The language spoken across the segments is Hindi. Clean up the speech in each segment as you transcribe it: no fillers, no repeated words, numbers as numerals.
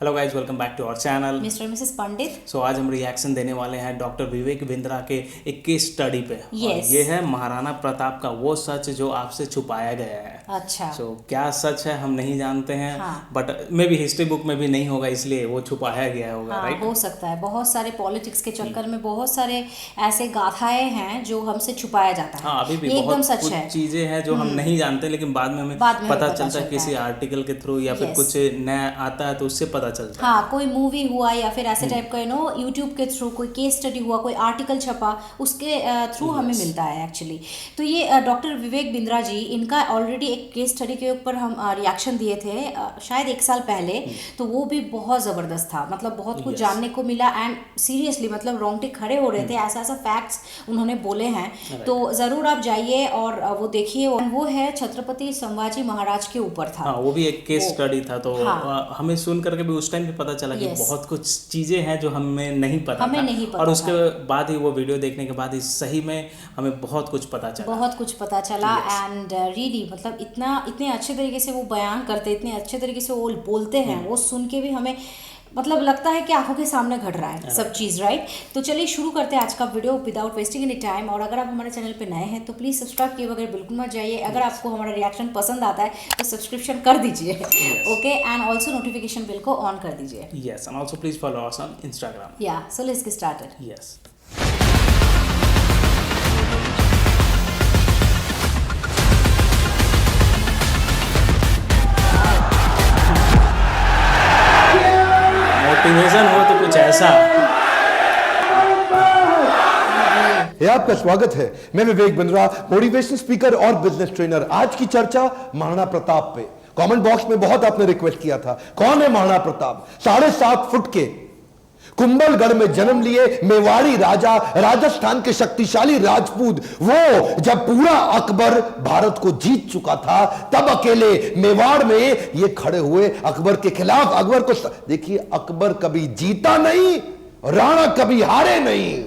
Hello guys, welcome back to our channel mister Mrs Pandit. So आज हम रिएक्शन देने वाले हैं डॉक्टर विवेक बिंद्रा के एक केस स्टडी पे। Yes. और ये है महाराणा प्रताप का वो सच जो आपसे छुपाया गया है। अच्छा। सो क्या सच है हम नहीं जानते हैं, हाँ। बट मे भी हिस्ट्री बुक में भी नहीं होगा, इसलिए वो छुपाया गया होगा। हाँ, राइट, हो सकता है। बहुत सारे पॉलिटिक्स के चक्कर में बहुत सारे ऐसे गाथाएं हैं जो हमसे छुपाया जाता है। हाँ, अभी भी ये एकदम बहुत सच कुछ है। चीजें हैं जो हम नहीं जानते, लेकिन बाद में हमें बाद में पता हमें चलता है किसी आर्टिकल के थ्रू या फिर Yes. कुछ नया आता है तो उससे पता चलता है। हाँ, कोई मूवी हुआ या फिर ऐसे टाइप का यूट्यूब के थ्रू कोई केस स्टडी हुआ, कोई आर्टिकल छपा, उसके थ्रू हमें मिलता है एक्चुअली। तो ये डॉक्टर विवेक बिंद्रा जी, इनका ऑलरेडी एक केस स्टडी के ऊपर हम रिएक्शन दिए थे शायद 1 साल पहले। तो वो भी बहुत ज़बरदस्त था, मतलब बहुत कुछ जानने को मिला। एंड सीरियसली मतलब रोंगटे खड़े हो रहे थे, ऐसा ऐसा फैक्ट्स उन्होंने बोले हैं। तो ज़रूर आप जाइए और वो देखिए। वो है छत्रपति संभाजी महाराज के ऊपर था। हाँ, वो भी एक केस स्टडी था। तो हाँ। हमें सुन करके भी उस टाइम पे पता चला कि बहुत कुछ चीजें हैं जो हमें नहीं पता हमें था। नहीं पता और उसके बाद ही वो वीडियो देखने के बाद ही सही में हमें बहुत कुछ पता चला। बहुत कुछ पता चला। एंड रियली मतलब इतने अच्छे तरीके से वो बयान करते, इतने अच्छे तरीके से वो बोलते हैं, वो सुन के भी हमें मतलब लगता है कि आंखों के सामने घट रहा है सब चीज़। राइट, तो चलिए शुरू करते हैं आज का video without wasting any time. और अगर आप हमारे चैनल पे नए हैं तो प्लीज़ सब्सक्राइब किए बगैर बिल्कुल मत जाइए। अगर आपको हमारा रिएक्शन पसंद आता है तो सब्सक्रिप्शन कर दीजिए। Okay, and also notification bell को ऑन कर दीजिए। Yes, and also please follow us on Instagram. या so let's get started. Yes. Motivation हो तो कुछ ऐसा। आपका स्वागत है। मैं विवेक बिंद्रा, मोटिवेशन स्पीकर और बिजनेस ट्रेनर। आज की चर्चा महाराणा प्रताप पे। कमेंट बॉक्स में बहुत आपने रिक्वेस्ट किया था, कौन है महाराणा प्रताप? 7.5 फुट के कुंभलगढ़ में जन्म लिए मेवाड़ी राजा, राजस्थान के शक्तिशाली राजपूत। वो जब पूरा अकबर भारत को जीत चुका था तब अकेले मेवाड़ में ये खड़े हुए अकबर के खिलाफ। अकबर को देखिए, अकबर कभी जीता नहीं, राणा कभी हारे नहीं।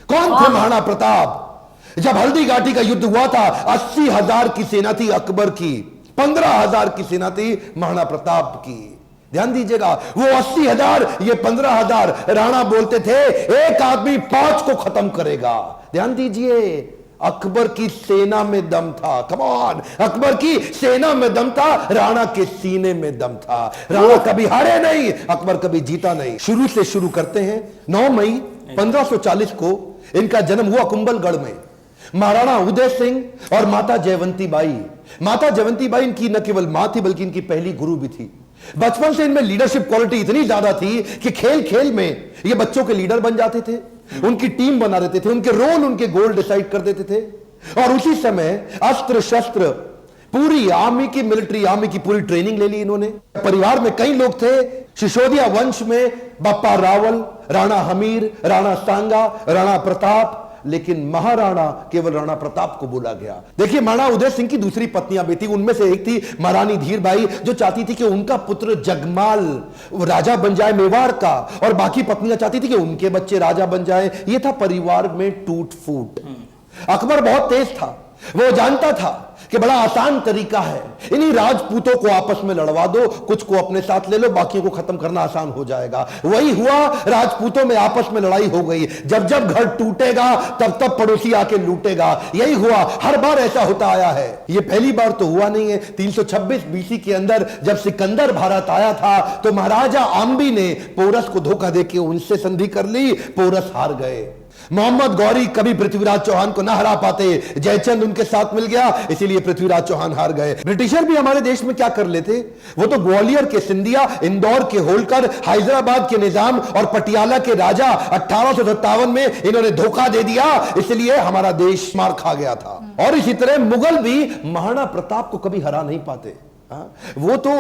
कौन थे महाराणा प्रताप? जब हल्दी घाटी का युद्ध हुआ था, 80,000 की सेना थी अकबर की, 15,000 की सेना थी महाराणा प्रताप की। ध्यान दीजिएगा, वो 80,000, ये 15,000। राणा बोलते थे एक आदमी 5 को खत्म करेगा। ध्यान दीजिए, अकबर की सेना में दम था। कम ऑन, अकबर की सेना में दम था, राणा के सीने में दम था। राणा कभी हारे नहीं, अकबर कभी जीता नहीं। शुरू से शुरू करते हैं। 9 मई 1540 को इनका जन्म हुआ कुंभलगढ़ में। महाराणा उदय सिंह और माता जयवंती बाई। माता जयवंती बाई इनकी न केवल मां थी बल्कि इनकी पहली गुरु भी थी। बचपन से इनमें लीडरशिप क्वालिटी इतनी ज्यादा थी कि खेल खेल में ये बच्चों के लीडर बन जाते थे, उनकी टीम बना देते थे, उनके रोल उनके गोल डिसाइड कर देते थे। और उसी समय अस्त्र शस्त्र, पूरी आर्मी की, मिलिट्री आर्मी की पूरी ट्रेनिंग ले ली इन्होंने। परिवार में कई लोग थे। सिसोदिया वंश में बप्पा रावल, राणा हमीर, राणा सांगा, राणा प्रताप, लेकिन महाराणा केवल राणा प्रताप को बोला गया। देखिए, महाराणा उदय सिंह की दूसरी पत्नियां भी थी। उनमें से एक थी महारानी धीरबाई, जो चाहती थी कि उनका पुत्र जगमाल राजा बन जाए मेवाड़ का, और बाकी पत्नियां चाहती थी कि उनके बच्चे राजा बन जाए। यह था परिवार में टूट फूट। अकबर बहुत तेज था, वो जानता था कि बड़ा आसान तरीका है, इन्हीं राजपूतों को आपस में लड़वा दो, कुछ को अपने साथ ले लो, बाकियों को खत्म करना आसान हो जाएगा। वही हुआ, राजपूतों में आपस में लड़ाई हो गई। जब जब घर टूटेगा तब तब पड़ोसी आके लूटेगा। यही हुआ, हर बार ऐसा होता आया है। ये पहली बार तो हुआ नहीं है। 326 बीसी के अंदर जब सिकंदर भारत आया था तो महाराजा आम्बी ने पोरस को धोखा देके उनसे संधि कर ली, पोरस हार गए। मोहम्मद गौरी कभी पृथ्वीराज चौहान को ना हरा पाते, जयचंद उनके साथ मिल गया, इसीलिए पृथ्वीराज चौहान हार गए। ब्रिटिशर भी हमारे देश में क्या कर लेते, वो तो ग्वालियर के सिंधिया, इंदौर के होलकर, हैदराबाद के निजाम और पटियाला के राजा 1857 में इन्होंने धोखा दे दिया, इसलिए हमारा देश मार खा गया था। और इसी तरह मुगल भी महाराणा प्रताप को कभी हरा नहीं पाते। वो तो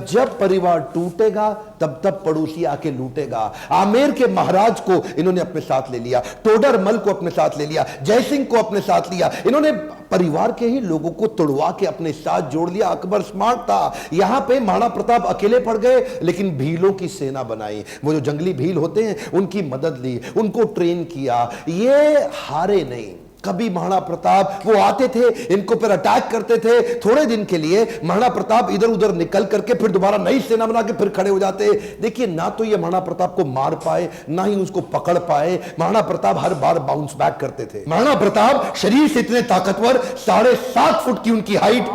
जब परिवार टूटेगा तब तब पड़ोसी आके लूटेगा। आमेर के महाराज को इन्होंने अपने साथ ले लिया, टोडरमल को अपने साथ ले लिया, जयसिंह को अपने साथ लिया। इन्होंने परिवार के ही लोगों को तोड़वा के अपने साथ जोड़ लिया। अकबर स्मार्ट था। यहां पे महाराणा प्रताप अकेले पड़ गए, लेकिन भीलों की सेना बनाई। वो जो जंगली भील होते हैं उनकी मदद ली, उनको ट्रेन किया। ये हारे नहीं, कभी महाराणा प्रताप वो आते थे, इनको पर अटैक करते थे, थोड़े दिन के लिए महाराणा प्रताप इधर उधर निकल करके फिर दोबारा नई सेना बना के फिर खड़े हो जाते। देखिए, ना तो ये महाराणा प्रताप को मार पाए, ना ही उसको पकड़ पाए। महाराणा प्रताप हर बार बाउंस बैक करते थे। महाराणा प्रताप शरीर से इतने ताकतवर, 7.5 फुट की उनकी हाइट,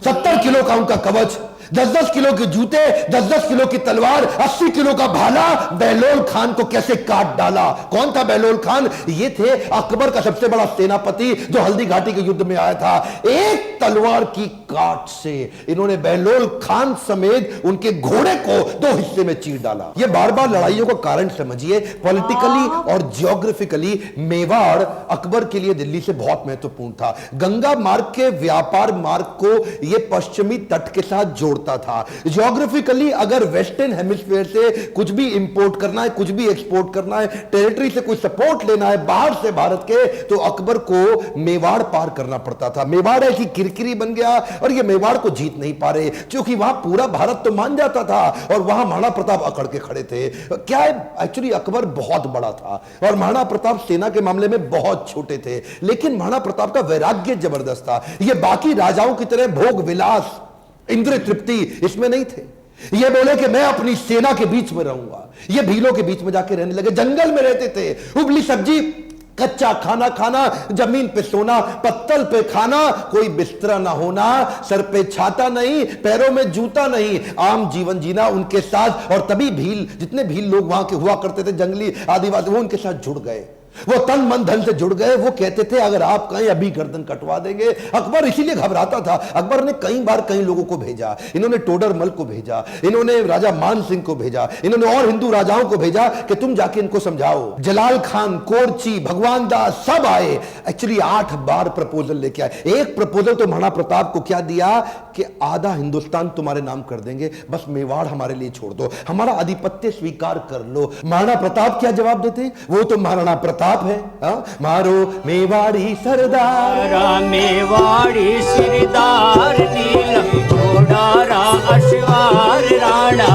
70 किलो का उनका कवच, 10-10 किलो के जूते, 10-10 किलो की तलवार, 80 किलो का भाला। बहलोल खान को कैसे काट डाला? कौन था बहलोल खान? ये थे अकबर का सबसे बड़ा सेनापति जो हल्दी घाटी के युद्ध में आया था। एक तलवार की काट से इन्होंने बहलोल खान समेत उनके घोड़े को 2 हिस्से में चीर डाला। ये बार बार लड़ाइयों का कारण समझिए। पॉलिटिकली और जियोग्राफिकली मेवाड़ अकबर के लिए दिल्ली से बहुत महत्वपूर्ण था। गंगा मार्ग के व्यापार मार्ग को यह पश्चिमी तट के साथ जोड़ था। ज्योग्राफिकली अगर वेस्टर्न हेमिस्फीयर से कुछ भी इंपोर्ट करना है, कुछ भी एक्सपोर्ट करना है, टेरिटरी से कोई सपोर्ट लेना है बाहर से भारत के, तो अकबर को मेवाड़ पार करना पड़ता था। मेवाड़ ऐसी किरकिरी बन गया और ये मेवाड़ को जीत नहीं पा रहे, क्योंकि वहां पूरा भारत तो मान जाता था और वहां महाराणा प्रताप अकड़ के खड़े थे। क्या है, एक्चुअली अकबर बहुत बड़ा था और महाराणा प्रताप सेना के मामले में बहुत छोटे थे, लेकिन महाराणा प्रताप का वैराग्य जबरदस्त था। ये बाकी राजाओं की तरह भोग विलास, इंद्र तृप्ति इसमें नहीं थे। ये बोले कि मैं अपनी सेना के बीच में रहूंगा। ये भीलों के बीच में जाके रहने लगे, जंगल में रहते थे। उबली सब्जी, कच्चा खाना खाना, जमीन पे सोना, पत्तल पे खाना, कोई बिस्तरा ना होना, सर पे छाता नहीं, पैरों में जूता नहीं, आम जीवन जीना उनके साथ। और तभी भील, जितने भील लोग वहां के हुआ करते थे, जंगली आदिवासी, वो उनके साथ जुड़ गए। वो तन मन धन से जुड़ गए। वो कहते थे अगर आप कहें अभी गर्दन कटवा देंगे। अकबर इसीलिए घबराता था। अकबर ने कई बार कई लोगों को भेजा। इन्होंने टोडरमल को भेजा, इन्होंने राजा मान सिंह को भेजा, इन्होंने और हिंदू राजाओं को भेजा कि तुम जाके इनको समझाओ। जलाल खान, कोरची, भगवान दास सब आए। एक्चुअली 8 बार प्रपोजल लेके आए। एक प्रपोजल तो महाराणा प्रताप को क्या दिया कि आधा हिंदुस्तान तुम्हारे नाम कर देंगे, बस मेवाड़ हमारे लिए छोड़ दो, हमारा आधिपत्य स्वीकार कर लो। महाराणा प्रताप क्या जवाब देते? वो तो महाराणा प्रताप है। मारो मेवाड़ी सरदार, मेवाड़ी सिरदार, नीलम घोड़ा अश्वार राणा,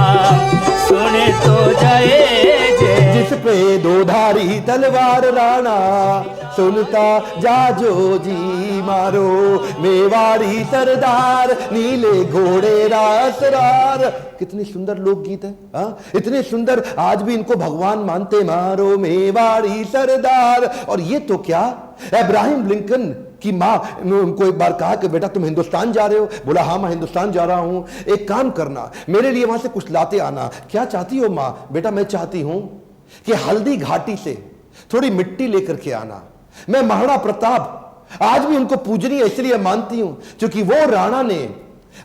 सुने तो जय जय। जिस पे 2 धारी तलवार राणा, सुनता जाजो जी। मारो मेवाड़ी सरदार, नीले घोड़े रासरार। कितनी सुंदर लोकगीत है। इतने सुंदर, आज भी इनको भगवान मानते। मारो मेवाड़ी सरदार। और ये तो क्या, अब्राहम लिंकन की मां ने उनको एक बार कहा कि बेटा तुम हिंदुस्तान जा रहे हो? बोला हाँ मैं हिंदुस्तान जा रहा हूं, एक काम करना, मेरे लिए वहां से कुछ लाते आना। क्या चाहती हो मां? बेटा मैं चाहती हूं कि हल्दी घाटी से थोड़ी मिट्टी लेकर के आना। मैं महाराणा प्रताप आज भी उनको पूजनीय इसलिए मानती हूं क्योंकि वो राणा ने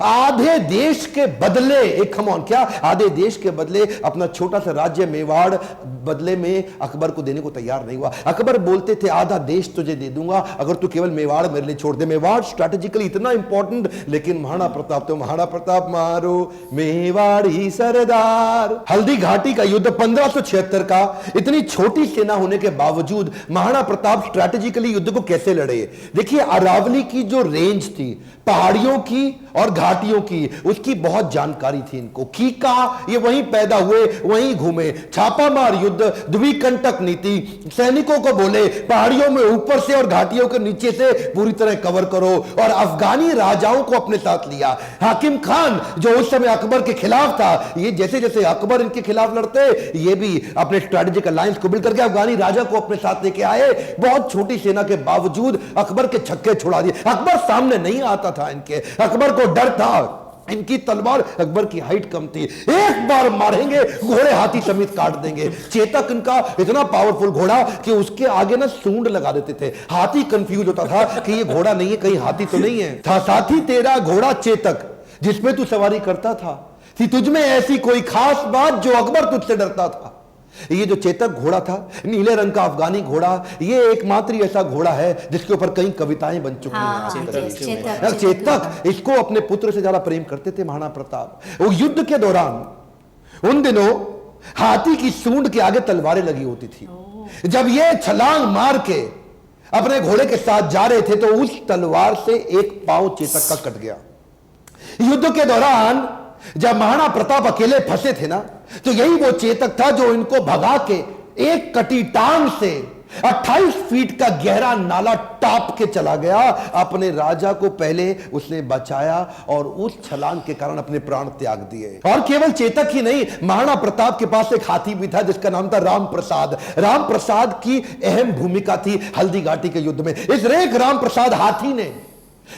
आधे देश के बदले, एक कमॉन, क्या आधे देश के बदले अपना छोटा सा राज्य मेवाड़ बदले में अकबर को देने को तैयार नहीं हुआ। अकबर बोलते थे आधा देश तुझे दे दूंगा अगर तू केवल मेवाड़ मेरे लिए छोड़ दे। मेवाड़ स्ट्रैटेजिकली इतना इंपॉर्टेंट, लेकिन महाराणा प्रताप तो महाराणा प्रताप। मारो मेवाड़ी सरदार। हल्दी घाटी का युद्ध 1576 का, इतनी छोटी सेना होने के बावजूद महाराणा प्रताप स्ट्रैटेजिकली युद्ध को कैसे लड़े? देखिए, अरावली की जो रेंज थी, पहाड़ियों की और घाटियों की, उसकी बहुत जानकारी थी इनको। कीका ये वहीं पैदा हुए, वहीं घूमे। छापामार युद्ध, द्विकंटक नीति, सैनिकों को बोले पहाड़ियों में ऊपर से और घाटियों के नीचे से पूरी तरह कवर करो, और अफगानी राजाओं को अपने साथ लिया। हाकिम खान जो उस समय अकबर के खिलाफ था, ये जैसे जैसे अकबर इनके खिलाफ लड़ते, ये भी अपने स्ट्रेटेजिक अलायंस को बिल्ड करके अफगानी राजा को अपने साथ लेके आए। बहुत छोटी सेना के बावजूद अकबर के छक्के छुड़ा दिए। अकबर सामने नहीं आता था इनके, अकबर को डर था। इनकी तलवार, अकबर की हाइट कम थी, एक बार मारेंगे घोड़े हाथी समेत काट देंगे। चेतक इनका इतना पावरफुल घोड़ा कि उसके आगे ना सूंड लगा देते थे। हाथी कंफ्यूज होता था कि ये घोड़ा नहीं है, कहीं हाथी तो नहीं है। था साथी तेरा घोड़ा चेतक जिसमें तू सवारी करता था, थी तुझमें ऐसी कोई खास बात जो अकबर तुझसे डरता था। ये जो चेतक घोड़ा था, नीले रंग का अफगानी घोड़ा, ये एकमात्र ऐसा घोड़ा है जिसके ऊपर कई कविताएं बन चुकी हैं। चेतक इसको अपने पुत्र से ज्यादा प्रेम करते थे महाराणा प्रताप। वो युद्ध के दौरान उन दिनों हाथी की सूंड के आगे तलवारें लगी होती थी। जब ये छलांग मार के अपने घोड़े के साथ जा रहे थे तो उस तलवार से एक पांव चेतक का कट गया। युद्ध के दौरान जब महाराणा प्रताप अकेले फंसे थे ना, तो यही वो चेतक था जो इनको भगा के एक कटी टांग से 28 फीट का गहरा नाला टाप के चला गया। अपने राजा को पहले उसने बचाया और उस छलांग के कारण अपने प्राण त्याग दिए। और केवल चेतक ही नहीं, महाराणा प्रताप के पास एक हाथी भी था जिसका नाम था राम प्रसाद। राम प्रसाद की अहम भूमिका थी हल्दी घाटी के युद्ध में। इस रेख राम प्रसाद हाथी ने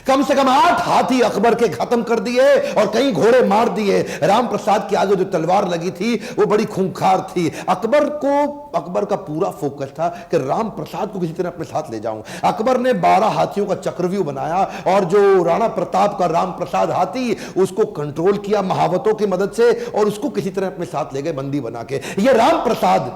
कम से कम 8 हाथी अकबर के खत्म कर दिए और कई घोड़े मार दिए। राम प्रसाद के आगे जो तलवार लगी थी वो बड़ी खूंखार थी। अकबर का पूरा फोकस था कि राम प्रसाद को किसी तरह अपने साथ ले जाऊं। अकबर ने 12 हाथियों का चक्रव्यूह बनाया और जो राणा प्रताप का राम प्रसाद हाथी उसको कंट्रोल किया महावतों की मदद से और उसको किसी तरह अपने साथ ले गए बंदी बना के। ये राम प्रसाद,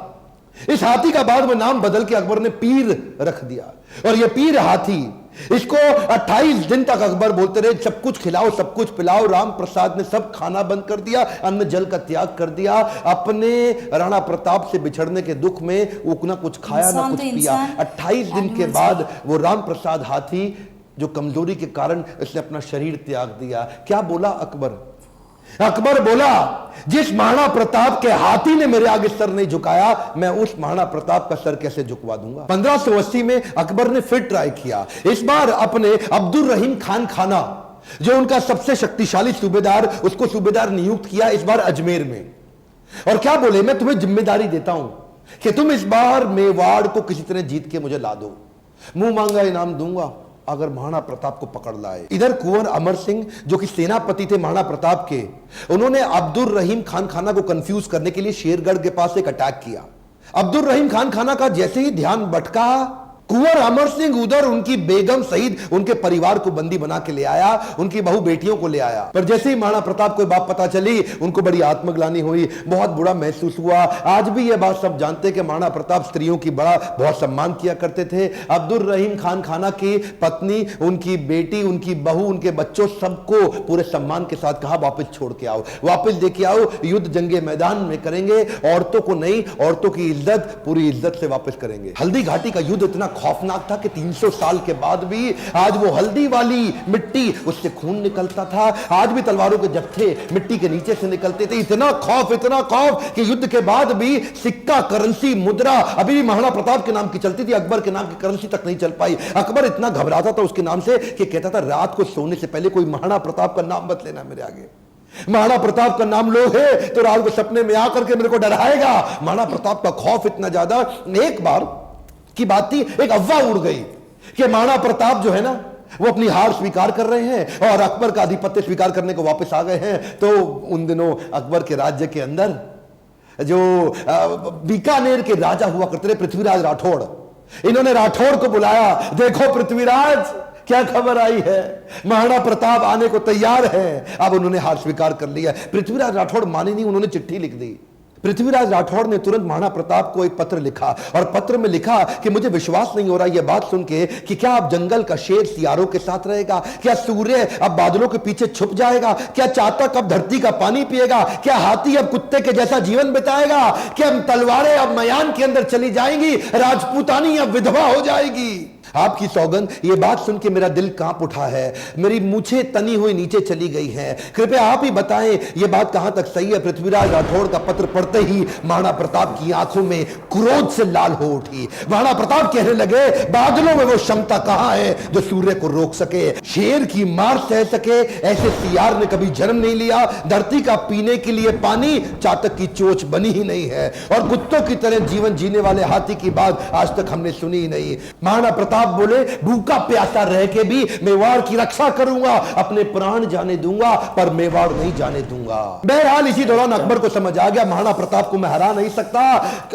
इस हाथी का बाद में नाम बदल के अकबर ने पीर रख दिया। और ये पीर हाथी, इसको 28 दिन तक अकबर बोलते रहे सब कुछ खिलाओ सब कुछ पिलाओ। राम प्रसाद ने सब खाना बंद कर दिया, अन्न जल का त्याग कर दिया। अपने राणा प्रताप से बिछड़ने के दुख में वो ना कुछ खाया ना कुछ पिया। 28 दिन के बाद वो राम प्रसाद हाथी जो कमजोरी के कारण इसने अपना शरीर त्याग दिया। क्या बोला अकबर? अकबर बोला जिस महाराणा प्रताप के हाथी ने मेरे आगे सर नहीं झुकाया, मैं उस महाराणा प्रताप का सर कैसे झुकवा दूंगा। 1580 में अकबर ने फिर ट्राई किया। इस बार अपने अब्दुल रहीम खान खाना, जो उनका सबसे शक्तिशाली सूबेदार, उसको सूबेदार नियुक्त किया इस बार अजमेर में। और क्या बोले, मैं तुम्हें जिम्मेदारी देता हूं कि तुम इस बार मेवाड़ को किसी तरह जीत के मुझे ला दो, मुंह मांगा इनाम दूंगा अगर महाराणा प्रताप को पकड़ लाए। इधर कुंवर अमर सिंह जो कि सेनापति थे महाराणा प्रताप के, उन्होंने अब्दुल रहीम खान खाना को कंफ्यूज करने के लिए शेरगढ़ के पास एक अटैक किया। अब्दुल रहीम खान खाना का जैसे ही ध्यान भटका, कुंवर अमर सिंह उधर उनकी बेगम सहित उनके परिवार को बंदी बना के ले आया, उनकी बहु बेटियों को ले आया। पर जैसे ही महाराणा प्रताप को बात पता चली, उनको बड़ी आत्मग्लानि हुई, बहुत बुरा महसूस हुआ। आज भी यह बात सब जानते कि महाराणा प्रताप स्त्रियों की बहुत सम्मान किया करते थे। अब्दुल रहीम खान खाना की पत्नी, उनकी बेटी, उनकी बहू, उनके बच्चों, सबको पूरे सम्मान के साथ कहा वापस छोड़ के आओ, वापस लेके आओ, युद्ध जंगे मैदान में करेंगे, औरतों को नहीं, औरतों की इज्जत पूरी इज्जत से वापस करेंगे। हल्दी घाटी का युद्ध इतना खौफनाक था कि 300 साल के बाद भी आज वो हल्दी वाली मिट्टी, उससे खून निकलता था। आज भी तलवारों के जत्थे मिट्टी के नीचे से निकलते थे। इतना खौफ कि युद्ध के बाद भी सिक्का, करेंसी, मुद्रा अभी भी महाराणा प्रताप के नाम की चलती थी, अकबर के नाम की करेंसी तक नहीं चल पाई। अकबर इतना घबराता था उसके नाम से कि कहता था रात को सोने से पहले कोई महाराणा प्रताप का नाम मत लेना मेरे आगे। महाराणा प्रताप का नाम लो है तो रात को सपने में आकर के मेरे को डराएगा। महाराणा प्रताप का खौफ इतना ज्यादा। एक बार की बात थी, एक अफवाह उड़ गई कि महाराणा प्रताप जो है ना वो अपनी हार स्वीकार कर रहे हैं और अकबर का आधिपत्य स्वीकार करने को वापस आ गए हैं। तो उन दिनों अकबर के राज्य के अंदर जो बीकानेर के राजा हुआ करते थे पृथ्वीराज राठौड़, इन्होंने राठौड़ को बुलाया। देखो पृथ्वीराज, क्या खबर आई है, महाराणा प्रताप आने को तैयार है। अब उन्होंने हार स्वीकार कर लिया। पृथ्वीराज राठौड़ माने नहीं, उन्होंने चिट्ठी लिख दी। पृथ्वीराज राठौड़ ने तुरंत महाराणा प्रताप को एक पत्र लिखा और पत्र में लिखा कि मुझे विश्वास नहीं हो रहा यह बात सुन के कि क्या अब जंगल का शेर सियारों के साथ रहेगा, क्या सूर्य अब बादलों के पीछे छुप जाएगा, क्या चातक अब धरती का पानी पिएगा, क्या हाथी अब कुत्ते के जैसा जीवन बिताएगा, क्या तलवारें अब मयान के अंदर चली जाएंगी, राजपूतानी अब विधवा हो जाएगी। आपकी सौगंध, ये बात सुन के मेरा दिल कांप उठा है, मेरी मूछें तनी हुई नीचे चली गई हैं। कृपया आप ही बताएं ये बात कहां तक सही है। पृथ्वीराज राठौड़ का पत्र पढ़ते ही महाराणा प्रताप की आंखों में क्रोध से लाल हो उठी। महाराणा प्रताप कहने लगे, बादलों में वो क्षमता कहां है जो सूर्य को रोक सके, शेर की मार सह सके, ऐसे सियार ने कभी जन्म नहीं लिया। धरती का पीने के लिए पानी चातक की चोंच बनी ही नहीं है और कुत्तों की तरह जीवन जीने वाले हाथी की बात आज तक हमने सुनी ही नहीं। महाराणा प्रताप बोले, भूखा प्यासा रह के भी मेवाड़ की रक्षा करूंगा, अपने प्राण जाने दूंगा पर मेवाड़ नहीं जाने दूंगा। बहरहाल इसी दौरान अकबर को समझ आ गया महाराणा प्रताप को मैं हरा नहीं सकता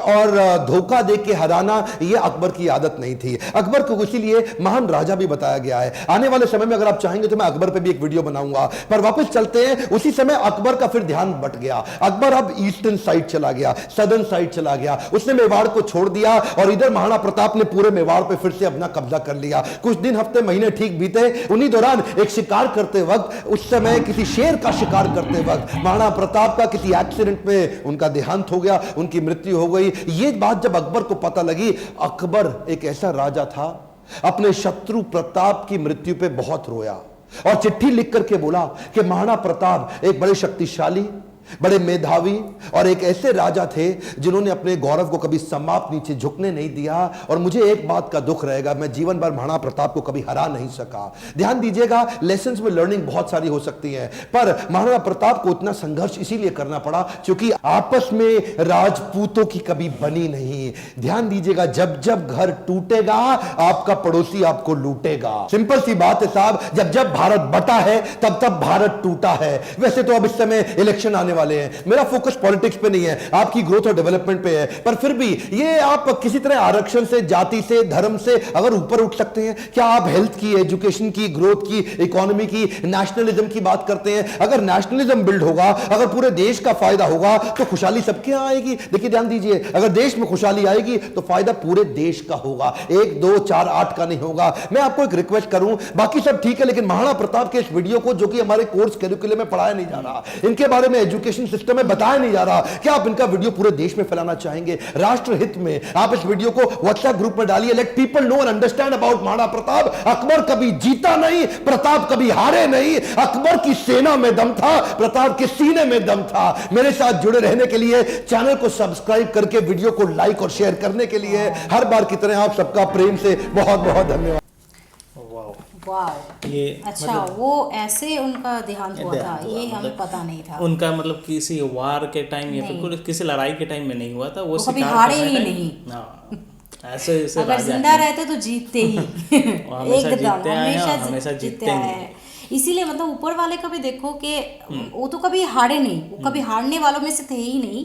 और धोखा दे के हराना यह अकबर की आदत नहीं थी। अकबर को इसीलिए महान राजा भी बताया गया है। आने वाले समय में अगर आप चाहेंगे तो मैं अकबर पे भी एक वीडियो बनाऊंगा। पर वापस चलते हैं, उसी समय अकबर का फिर ध्यान बट गया। अकबर अब ईस्टर्न साइड चला गया, सदर्न साइड चला गया, उसने मेवाड़ को छोड़ दिया और इधर महाराणा प्रताप ने पूरे मेवाड़ पे फिर से अपना कब्जा कर लिया। कुछ दिन, हफ्ते, महीने ठीक बीते। उन्हीं दौरान एक शिकार करते वक्त, उस समय किसी शेर का शिकार करते वक्त महाराणा प्रताप का किसी एक्सीडेंट में उनका देहांत हो गया, उनकी मृत्यु हो गई। ये बात जब अकबर को पता लगी, अकबर एक ऐसा राजा था, अपने शत्रु प्रताप की मृत्यु पे बहुत रोया और चिट्ठी लिख करके बोला कि महाराणा प्रताप एक बड़े शक्तिशाली, बड़े मेधावी और एक ऐसे राजा थे जिन्होंने अपने गौरव को कभी समाप्त नीचे झुकने नहीं दिया। और मुझे एक बात का दुख रहेगा, मैं जीवन भर महाराणा प्रताप को कभी हरा नहीं सका। ध्यान दीजिएगा, लेसन्स में लर्निंग बहुत सारी हो सकती है, पर महाराणा प्रताप को इतना संघर्ष इसीलिए करना पड़ा क्योंकि आपस में राजपूतों की कभी बनी नहीं। ध्यान दीजिएगा, जब जब घर टूटेगा आपका पड़ोसी आपको लूटेगा। सिंपल सी बात है साहब, जब जब भारत बटा है तब तब भारत टूटा है। वैसे तो अब इस समय इलेक्शन आने वाले हैं, मेरा फोकस पॉलिटिक्स पे नहीं है, आपकी ग्रोथ और डेवलपमेंट पे है, पर फिर भी ये आप किसी तरह आरक्षण से, जाति से, धर्म से अगर ऊपर उठ सकते हैं, क्या आप हेल्थ की, एजुकेशन की, ग्रोथ की, इकोनॉमी की, नेशनलिज्म की बात करते हैं? अगर नेशनलिज्म बिल्ड होगा, अगर पूरे देश का फायदा होगा तो खुशहाली सबके यहां आएगी। देखिए ध्यान दीजिए, अगर देश में खुशहाली आएगी तो फायदा पूरे देश का होगा, 1 2 4 8 का नहीं होगा। मैं आपको एक रिक्वेस्ट करूं, बाकी सब ठीक है, लेकिन महाराणा प्रताप के इस वीडियो को, जो कि हमारे कोर्स करिकुलम में पढ़ाया नहीं जा रहा, इनके बारे में एजुकेशन सिस्टम में बताया नहीं जा रहा, क्या आप इनका वीडियो पूरे देश में फैलाना चाहेंगे? राष्ट्र हित में आप इस वीडियो को व्हाट्सएप ग्रुप में डालिए, let people know and understand about Maharana Pratap. Akbar कभी जीता नहीं, प्रताप कभी हारे नहीं। अकबर की सेना में दम था, प्रताप के सीने में दम था। मेरे साथ जुड़े रहने के लिए, चैनल को सब्सक्राइब करके वीडियो को लाइक और शेयर करने के लिए हर बार की तरह आप सबका प्रेम से बहुत बहुत धन्यवाद। वाह, ये अच्छा, वो ऐसे उनका देहांत हुआ था, ये हमें पता नहीं था। उनका मतलब किसी वार के टाइम या फिर किसी लड़ाई के टाइम में नहीं हुआ था, वो कभी शिकार हारे करने ही टाइम- नहीं। हाँ, ऐसे ऐसे अगर राजा जिंदा हैं। रहते तो जीतते ही हमेशा एकदम जीतते आए हैं और हमेशा हमेशा जीतते जीतते आए हैं। हैं। इसीलिए मतलब ऊपर वाले का भी देखो कि वो तो कभी हारे नहीं, वो कभी हारने वालों में से थे ही नहीं।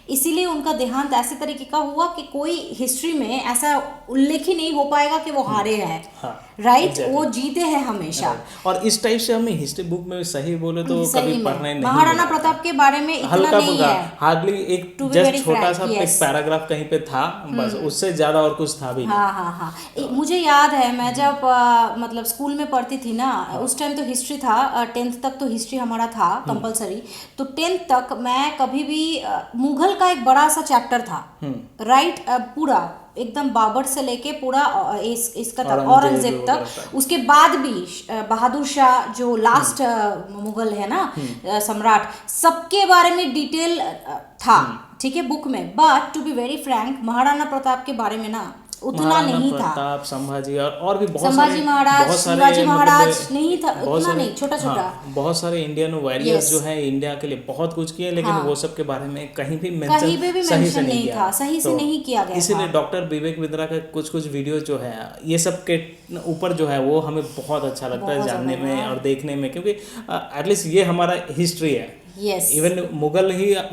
इसीलिए उनका देहांत ऐसे तरीके का हुआ कि कोई हिस्ट्री में ऐसा उल्लेख ही नहीं हो पाएगा कि वो हारे हैं। हाँ, राइट, exactly. वो जीते हैं हमेशा। और इस टाइप से हमें हिस्ट्री बुक में सही बोले तो सही कभी में पढ़ने नहीं महाराणा मिला। प्रताप के बारे में इतना हल्का नहीं फुल्का, है। हार्डली एक To be very जस्ट छोटा frank, सा एक yes. पैराग्राफ कहीं पे था, बस उससे ज्यादा और कुछ था भी नहीं। हाँ हाँ हाँ, मुझे याद है, मैं जब मतलब स्कूल में पढ़ती थी ना, उस टाइम तो हिस्ट्री था, 10th तक तो हिस्ट्री हमारा था कंपलसरी। तो 10th तक मैं कभी भी मुगल का एक बड़ा सा चैप्टर था, राइट, पूरा एकदम बाबर से लेके पूरा इसका तक औरंगजेब तक, उसके बाद भी बहादुर शाह जो लास्ट मुगल है ना सम्राट, सबके बारे में डिटेल था, ठीक है, बुक में। But to be very frank, Maharana Pratap के बारे में ना उतना महाराणा नहीं था। प्रताप, संभाजी और भी बहुत संभाजी सारे, महाराज, बहुत सारे शिवाजी महाराज मतलब नहीं था, बहुत उतना सारे- नहीं, छोटा छोटा। हाँ, बहुत सारे इंडियन वॉरियर्स Yes. जो है इंडिया के लिए बहुत कुछ किए, लेकिन हाँ। वो सब के बारे में कहीं भी कहीं मेंशन पे भी सही मेंशन से नहीं किया। था, सही से तो नहीं किया गया इसीलिए था। डॉक्टर विवेक बिंद्रा का कुछ कुछ वीडियो जो है ये सब के ऊपर जो है वो हमें बहुत अच्छा लगता है बहुत जानने ज़्यादा, में हाँ। और देखने में, क्योंकि एटलीस्ट ये हमारा हिस्ट्री है। यस, इवन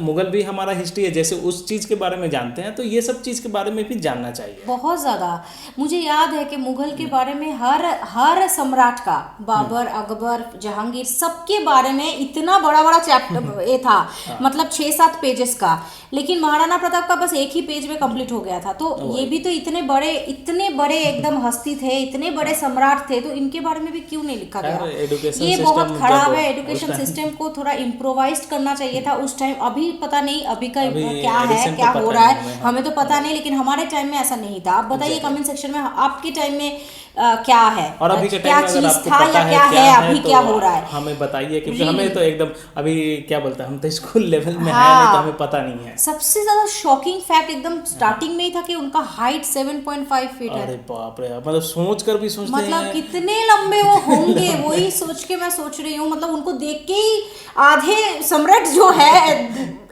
मुगल भी हमारा हिस्ट्री है, जैसे उस चीज के बारे में जानते हैं तो ये सब चीज के बारे में भी जानना चाहिए। बहुत ज़्यादा। मुझे याद है कि मुगल के बारे में हर सम्राट का, बाबर, अकबर, जहांगीर, सबके बारे में इतना बड़ा बड़ा चैप्टर ये था, मतलब 6-7 पेजेस का, लेकिन महाराणा प्रताप का बस एक ही पेज में कंप्लीट हो गया था। तो ये भी तो इतने बड़े एकदम हस्ती थे, इतने बड़े सम्राट थे, तो इनके बारे में भी क्यों नहीं लिखा यार, गया? education ये system बहुत खराब जब है। उस एजुकेशन time- सिस्टम को थोड़ा इम्प्रोवाइज करना चाहिए था उस टाइम। अभी पता नहीं अभी का अभी क्या है, recent क्या तो हो पता रहा नहीं है, हमें, हाँ। हमें तो पता नहीं, लेकिन हमारे टाइम में ऐसा नहीं था। आप बताइए कमेंट सेक्शन में आपके टाइम में क्या है, और अभी के क्या टाइम में अगर चीज आपको था पता या है क्या है अभी तो क्या हो रहा है। हमें बताइए, क्योंकि Really? हमें तो एकदम अभी क्या बोलते हैं, हम तो स्कूल लेवल में है हाँ। नहीं, तो हमें पता नहीं है। सबसे ज्यादा शॉकिंग फैक्ट एकदम स्टार्टिंग में ही था कि उनका हाइट 7.5 फीट अरे है। बाप रे, मतलब सोच कर भी सोचते मतलब हैं। कितने लंबे वो होंगे, वही सोच के मैं सोच रही हूँ। मतलब उनको देख के ही आधे सम्राट जो है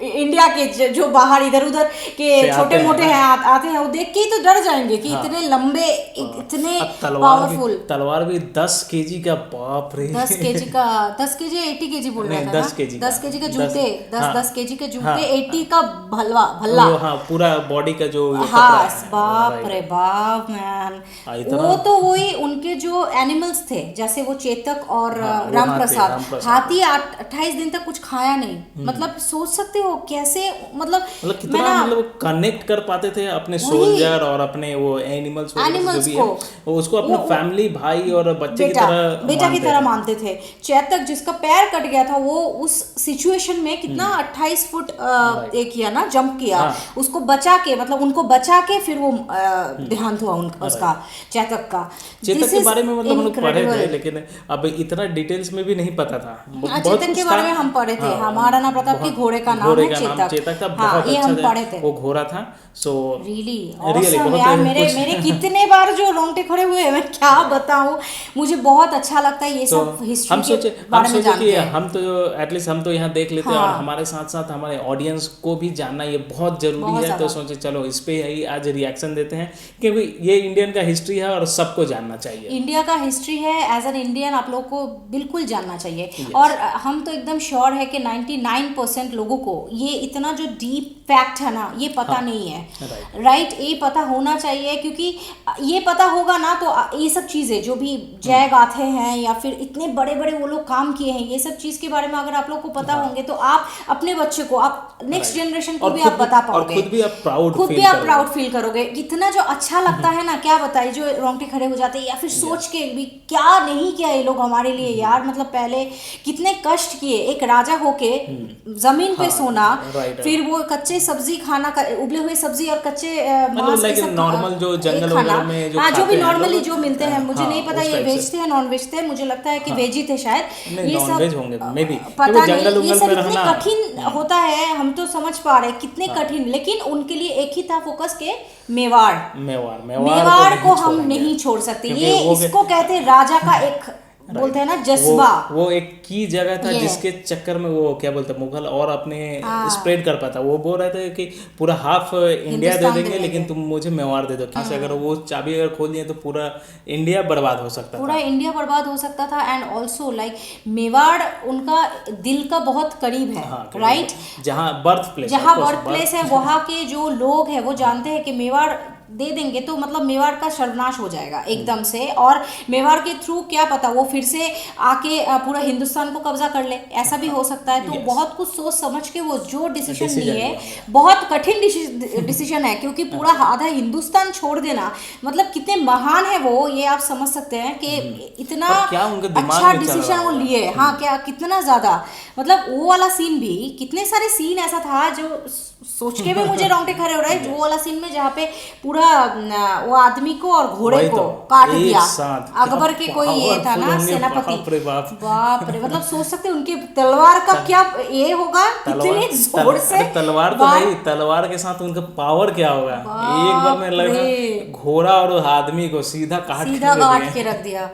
इंडिया के, जो बाहर इधर उधर के छोटे मोटे हैं आते हैं, वो देख के ही तो डर जाएंगे कि इतने लंबे, इतने पावरफुल। तलवार भी 10 केजी का, बाप रे। 10 केजी का, 10 केजी 80 केजी बोल रहा नहीं, था ना? 10 केजी का। 10 केजी के जूते, 10 केजी के जूते, हाँ। 80 का भल्ला। वो, हाँ, पूरा बॉडी का जो ये हाँ, कपड़ा है, बाप right। रे बाप मैन। इतना- वो तो वही उनके जो एनिमल्स थे, जैसे वो चेतक और हाँ, वो राम हाथी, प्रसाद, रामप्रसाद। हाथी 28 दिन तक कुछ खाया नहीं। मतलब सोच सकते हो कैसे, मतलब मतलब मैं कितना ना मतलब कनेक्ट कर पाते थे अपने वही। सोल्जर और अपने वो एनिमल्स Animals जो भी को। है, वो उसको अपना फैमिली, भाई और बच्चे की बेटा की तरह थे। मानते थे। चेतक जिसका पैर कट गया था, वो उस सिचुएशन में कितना 28 फुट एक किया ना, जंप किया, हाँ। उसको बचा के, मतलब उनको बचा के फिर वो देहांत हुआ उसका, चेतक का। चेतक This के is बारे में मतलब हम लोग पढ़े थे, incredible। लेकिन अब इतना डिटेल्स में भी नहीं पता था। हाँ, चेतक के बारे में हम पढ़े थे। महाराणा प्रताप के घोड़े का नाम है चेतक था। हाँ, बहुत ये हम अच्छा पढ़े थे। वो घोड़ा था। सो रियली really, ऑसम बहुत यार, कुछ- मेरे कितने बार जो रोंगटे खड़े हुए हैं, मैं क्या बताऊं। मुझे बहुत अच्छा लगता है ये तो सब हिस्ट्री हम के सोचे बारे में कि जानते हैं। हम तो एटलीस्ट हम तो यहाँ देख लेते हैं, हाँ। और हमारे साथ साथ हमारे ऑडियंस को भी जानना ये बहुत जरूरी बहुत है। तो ज़्यादा। सोचे चलो इस पे ही आज रिएक्शन देते हैं, क्योंकि ये इंडियन का हिस्ट्री है और सबको जानना चाहिए। इंडिया का हिस्ट्री है, एज एन इंडियन आप लोग को बिल्कुल जानना चाहिए। और हम तो एकदम श्योर है कि 99% लोगों को ये इतना जो डीप फैक्ट है ना, ये पता हाँ। नहीं है। Right. राइट, ये पता होना चाहिए, क्योंकि ये पता होगा ना तो ये सब चीज़ें जो भी जय गाथे हैं या फिर इतने बड़े बड़े वो लोग काम किए हैं, ये सब चीज़ के बारे में अगर आप लोग को पता होंगे तो आप अपने बच्चे को, आप नेक्स्ट जनरेशन को और भी खुद आप बता भी- और पाओगे, खुद भी आप प्राउड खुद फील भी आप करोगे। प्राउड फील करोगे। इतना जो अच्छा लगता है ना, क्या बताइए, जो रोंगटे खड़े हो जाते हैं, या फिर सोच के भी क्या नहीं किया ये लोग हमारे लिए यार। मतलब पहले कितने कष्ट किए, एक राजा होके जमीन पे सोना, right, फिर वो कच्चे सब्जी खाना, उबले हुए सब्जी और कच्चे मतलब मांस, like ये सब नॉर्मल जो जंगल खाना। वगैरह में जो हाँ, जो खाते भी हैं नॉर्मली लोग, जो मिलते हैं, मुझे हाँ, नहीं पता उस ये टाइप से। वेज थे या नॉन वेज थे, मुझे लगता है कि वेज ही थे शायद। नहीं, ये non-veg सब होंगे, maybe। पता क्योंकि नहीं, जंगल ये उंगल सब में इतने रहना- कठिन होता है, हम तो समझ पा रहे हैं कितने कठिन, लेकिन उनके लिए एक ही था फोकस के मेवाड़। मेवाड़ को हम नहीं छोड़ सकते। क्योंकि ये वो इसको कहते हैं राजा का एक बोलते हैं ना जज्बा। वो एक की जगह था ये। जिसके चक्कर में वो क्या बोलते हैं, मुगल और अपने स्प्रेड कर पाता। वो बोल रहे थे कि पूरा हाफ इंडिया दे हिंदुस्तान देंगे, दे लेकिन तुम मुझे मेवाड़ दे दो। क्यों से अगर वो चाबी अगर खोल दिए तो पूरा इंडिया बर्बाद हो सकता पूरा था। इंडिया बर्बाद हो सकता था। एंड ऑल्सो लाइक मेवाड़ उनका दिल का बहुत करीब है, हाँ, राइट। जहाँ बर्थ प्लेस जहाँ बर्थ प्लेस है, वहाँ के जो लोग हैं वो जानते हैं कि मेवाड़ दे देंगे तो मतलब मेवाड़ का सर्वनाश हो जाएगा एकदम से। और मेवाड़ के थ्रू क्या पता वो फिर से आके पूरा हिंदुस्तान को कब्जा कर ले, ऐसा भी हो सकता है। तो बहुत कुछ सोच समझ के वो जो डिसीजन लिए, बहुत कठिन डिसीजन है, क्योंकि पूरा आधा हिंदुस्तान छोड़ देना मतलब कितने महान है वो, ये आप समझ सकते हैं कि इतना पर क्या उनके दिमाग अच्छा में चल डिसीजन रहा वो होगा। लिए। हाँ, क्या कितना ज्यादा, मतलब वो वाला सीन भी, कितने सारे सीन ऐसा था जो सोच के भी मुझे रोंगटे खड़े हो रहे हैं। वो वाला सीन में जहाँ पे पूरा वो आदमी को और घोड़े वही को तो, काट एक दिया। साथ। अकबर के क्या कोई ये था ना powerful होंगे, सेनापति, बाप रे बाप। बाप रे, मतलब सोच सकते हैं उनके तलवार का क्या ये होगा, इतने जोर से अरे तलवार तो है ही, तलवार के साथ उनका पावर क्या होगा। एक बार में लगा घोड़ा और आदमी को सीधा काट के रख दिया।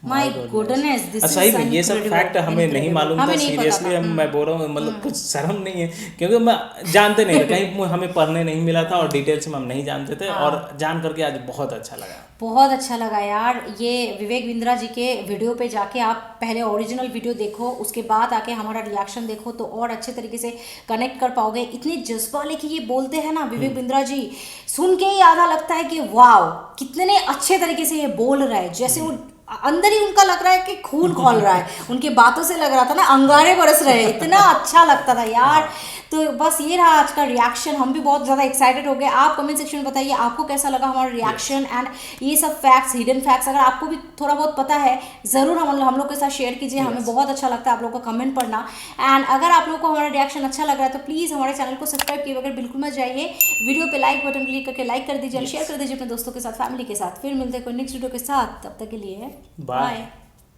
माय गुडनेस, दिस सही में ये सब फैक्ट हमें नहीं मालूम था। सीरियसली मैं बोल रहा हूँ, मतलब कुछ शर्म नहीं है, क्योंकि मैं जानते नहीं थे, कहीं हमें पढ़ने नहीं मिला था और डिटेल्स में हम नहीं जानते थे। और जान करके आज बहुत अच्छा लगा, बहुत अच्छा लगा यार। ये विवेक बिंद्रा जी के वीडियो पे जाके आप पहले ओरिजिनल वीडियो देखो, उसके बाद आके हमारा रिएक्शन देखो तो और अच्छे तरीके से कनेक्ट कर पाओगे। इतने जज्बा लेके ये बोलते हैं ना विवेक बिंद्रा जी, सुन के ही आधा लगता है कि वाव, कितने अच्छे तरीके से ये बोल रहा है, जैसे वो अंदर ही उनका लग रहा है कि खून खौल रहा है। उनके बातों से लग रहा था ना अंगारे बरस रहे हैं, इतना अच्छा लगता था यार। तो बस ये रहा आज का रिएक्शन। हम भी बहुत ज़्यादा एक्साइटेड हो गए। आप कमेंट सेक्शन में बताइए आपको कैसा लगा हमारा रिएक्शन एंड ये सब फैक्ट्स, हिडन फैक्ट्स, अगर आपको भी थोड़ा बहुत पता है ज़रूर हम लोग के साथ शेयर कीजिए। हमें बहुत अच्छा लगता है आप लोग का कमेंट पढ़ना। एंड अगर आप लोग को हमारा रिएक्शन अच्छा लग रहा है तो प्लीज़ हमारे चैनल को सब्सक्राइब किए बगैर बिल्कुल मत जाइए। वीडियो पे लाइक बटन क्लिक करके लाइक कर दीजिए, शेयर कर दीजिए अपने दोस्तों के साथ, फैमिली के साथ। फिर मिलते हैं कोई नेक्स्ट वीडियो के साथ, तब तक के लिए बाय।